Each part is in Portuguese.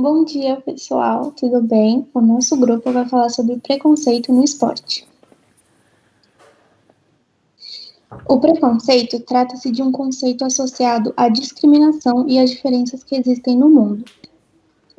Bom dia, pessoal, tudo bem? O nosso grupo vai falar sobre preconceito no esporte. O preconceito trata-se de um conceito associado à discriminação e às diferenças que existem no mundo.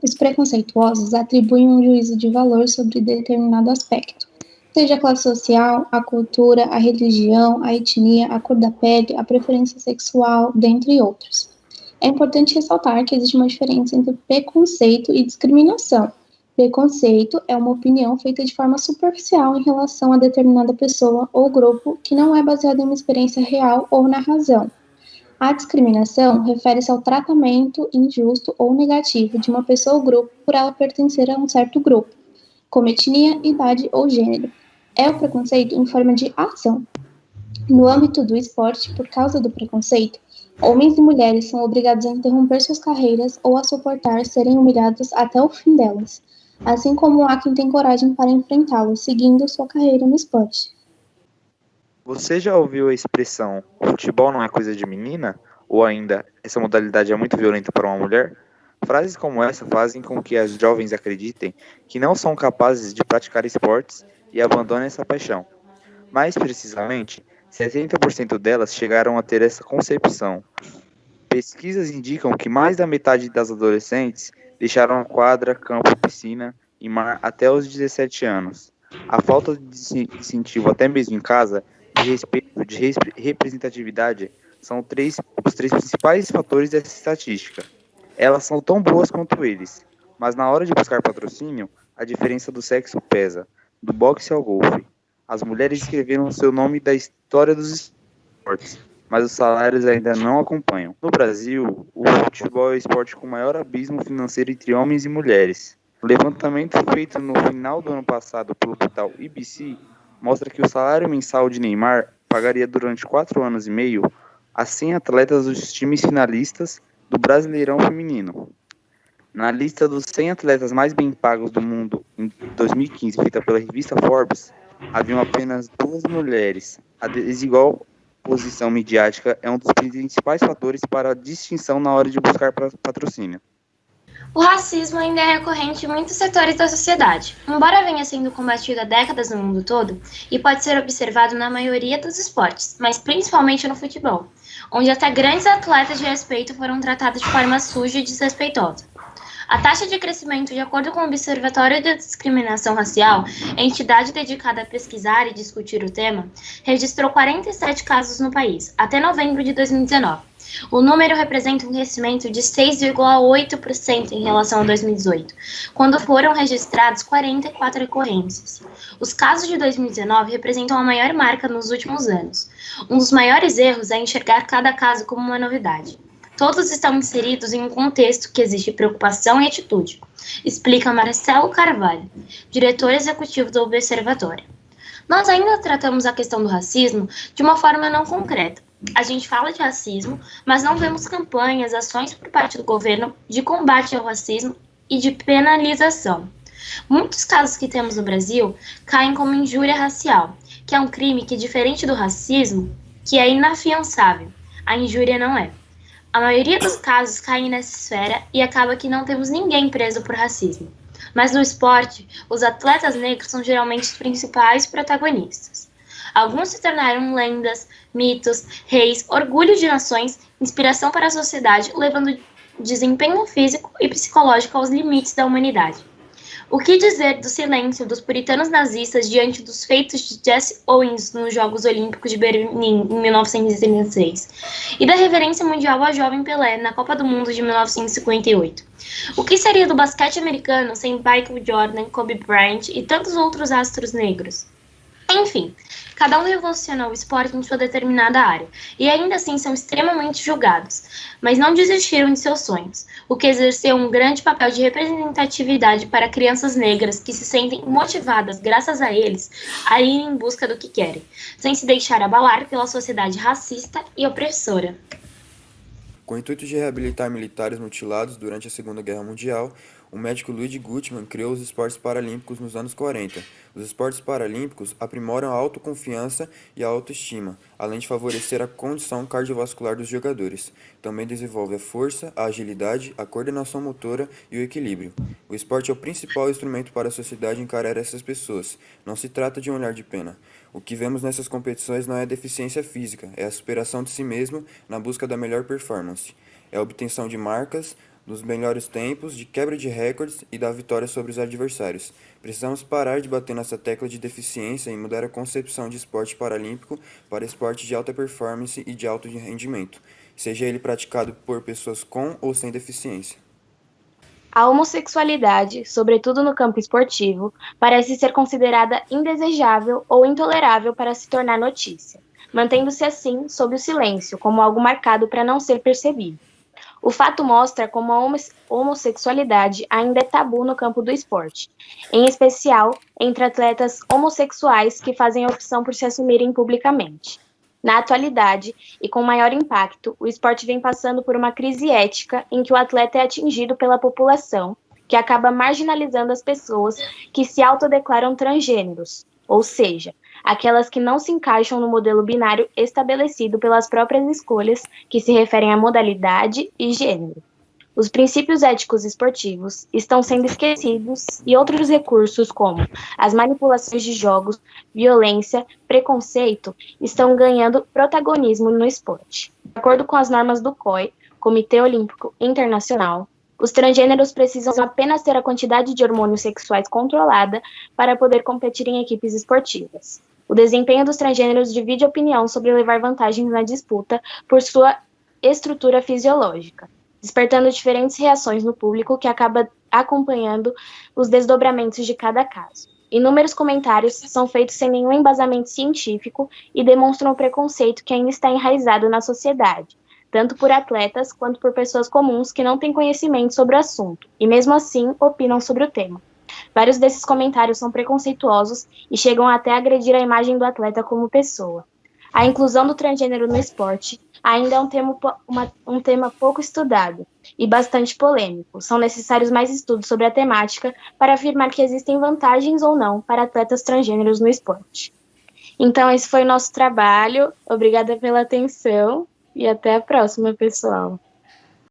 Os preconceituosos atribuem um juízo de valor sobre determinado aspecto, seja a classe social, a cultura, a religião, a etnia, a cor da pele, a preferência sexual, dentre outros. É importante ressaltar que existe uma diferença entre preconceito e discriminação. Preconceito é uma opinião feita de forma superficial em relação a determinada pessoa ou grupo que não é baseada em uma experiência real ou na razão. A discriminação refere-se ao tratamento injusto ou negativo de uma pessoa ou grupo por ela pertencer a um certo grupo, como etnia, idade ou gênero. É o preconceito em forma de ação. No âmbito do esporte, por causa do preconceito, homens e mulheres são obrigados a interromper suas carreiras ou a suportar serem humilhados até o fim delas, assim como há quem tem coragem para enfrentá-lo, seguindo sua carreira no esporte. Você já ouviu a expressão "o futebol não é coisa de menina"? Ou ainda, essa modalidade é muito violenta para uma mulher? Frases como essa fazem com que as jovens acreditem que não são capazes de praticar esportes e abandonem essa paixão. Mais precisamente, 70% delas chegaram a ter essa concepção. Pesquisas indicam que mais da metade das adolescentes deixaram a quadra, campo, piscina e mar até os 17 anos. A falta de incentivo, até mesmo em casa, de respeito, de representatividade, são os três principais fatores dessa estatística. Elas são tão boas quanto eles, mas na hora de buscar patrocínio, a diferença do sexo pesa, do boxe ao golfe. As mulheres escreveram seu nome da história dos esportes, mas os salários ainda não acompanham. No Brasil, o futebol é o esporte com maior abismo financeiro entre homens e mulheres. O levantamento feito no final do ano passado pelo portal IBC mostra que o salário mensal de Neymar pagaria durante 4 anos e meio a 100 atletas dos times finalistas do Brasileirão Feminino. Na lista dos 100 atletas mais bem pagos do mundo em 2015, feita pela revista Forbes, haviam apenas 2 mulheres. A desigual posição midiática é um dos principais fatores para a distinção na hora de buscar patrocínio. O racismo ainda é recorrente em muitos setores da sociedade, embora venha sendo combatido há décadas no mundo todo, e pode ser observado na maioria dos esportes, mas principalmente no futebol, onde até grandes atletas de respeito foram tratados de forma suja e desrespeitosa. A taxa de crescimento, de acordo com o Observatório de Discriminação Racial, entidade dedicada a pesquisar e discutir o tema, registrou 47 casos no país, até novembro de 2019. O número representa um crescimento de 6,8% em relação a 2018, quando foram registrados 44 ocorrências. Os casos de 2019 representam a maior marca nos últimos anos. Um dos maiores erros é enxergar cada caso como uma novidade. Todos estão inseridos em um contexto que exige preocupação e atitude, explica Marcelo Carvalho, diretor executivo do Observatório. Nós ainda tratamos a questão do racismo de uma forma não concreta. A gente fala de racismo, mas não vemos campanhas, ações por parte do governo de combate ao racismo e de penalização. Muitos casos que temos no Brasil caem como injúria racial, que é um crime que, diferente do racismo, que é inafiançável. A injúria não é. A maioria dos casos caem nessa esfera e acaba que não temos ninguém preso por racismo. Mas no esporte, os atletas negros são geralmente os principais protagonistas. Alguns se tornaram lendas, mitos, reis, orgulho de nações, inspiração para a sociedade, levando desempenho físico e psicológico aos limites da humanidade. O que dizer do silêncio dos puritanos nazistas diante dos feitos de Jesse Owens nos Jogos Olímpicos de Berlim em 1936 e da reverência mundial ao jovem Pelé na Copa do Mundo de 1958? O que seria do basquete americano sem Michael Jordan, Kobe Bryant e tantos outros astros negros? Enfim, cada um revolucionou o esporte em sua determinada área, e ainda assim são extremamente julgados, mas não desistiram de seus sonhos, o que exerceu um grande papel de representatividade para crianças negras que se sentem motivadas, graças a eles, a ir em busca do que querem, sem se deixar abalar pela sociedade racista e opressora. Com o intuito de reabilitar militares mutilados durante a Segunda Guerra Mundial, O médico Ludwig Guttmann criou os esportes paralímpicos nos anos 40. Os esportes paralímpicos aprimoram a autoconfiança e a autoestima, além de favorecer a condição cardiovascular dos jogadores. Também desenvolve a força, a agilidade, a coordenação motora e o equilíbrio. O esporte é o principal instrumento para a sociedade encarar essas pessoas. Não se trata de um olhar de pena. O que vemos nessas competições não é deficiência física, é a superação de si mesmo na busca da melhor performance. É a obtenção de marcas, dos melhores tempos, de quebra de recordes e da vitória sobre os adversários. Precisamos parar de bater nessa tecla de deficiência e mudar a concepção de esporte paralímpico para esporte de alta performance e de alto rendimento, seja ele praticado por pessoas com ou sem deficiência. A homossexualidade, sobretudo no campo esportivo, parece ser considerada indesejável ou intolerável para se tornar notícia, mantendo-se assim sob o silêncio, como algo marcado para não ser percebido. O fato mostra como a homossexualidade ainda é tabu no campo do esporte, em especial entre atletas homossexuais que fazem a opção por se assumirem publicamente. Na atualidade, e com maior impacto, o esporte vem passando por uma crise ética em que o atleta é atingido pela população, que acaba marginalizando as pessoas que se autodeclaram transgêneros, ou seja, aquelas que não se encaixam no modelo binário estabelecido pelas próprias escolhas que se referem à modalidade e gênero. Os princípios éticos esportivos estão sendo esquecidos e outros recursos como as manipulações de jogos, violência, preconceito, estão ganhando protagonismo no esporte. De acordo com as normas do COI, Comitê Olímpico Internacional, os transgêneros precisam apenas ter a quantidade de hormônios sexuais controlada para poder competir em equipes esportivas. O desempenho dos transgêneros divide opinião sobre levar vantagens na disputa por sua estrutura fisiológica, despertando diferentes reações no público que acaba acompanhando os desdobramentos de cada caso. Inúmeros comentários são feitos sem nenhum embasamento científico e demonstram o preconceito que ainda está enraizado na sociedade, tanto por atletas quanto por pessoas comuns que não têm conhecimento sobre o assunto, e mesmo assim opinam sobre o tema. Vários desses comentários são preconceituosos e chegam até a agredir a imagem do atleta como pessoa. A inclusão do transgênero no esporte ainda é um tema pouco estudado e bastante polêmico. São necessários mais estudos sobre a temática para afirmar que existem vantagens ou não para atletas transgêneros no esporte. Então, esse foi o nosso trabalho. Obrigada pela atenção e até a próxima, pessoal.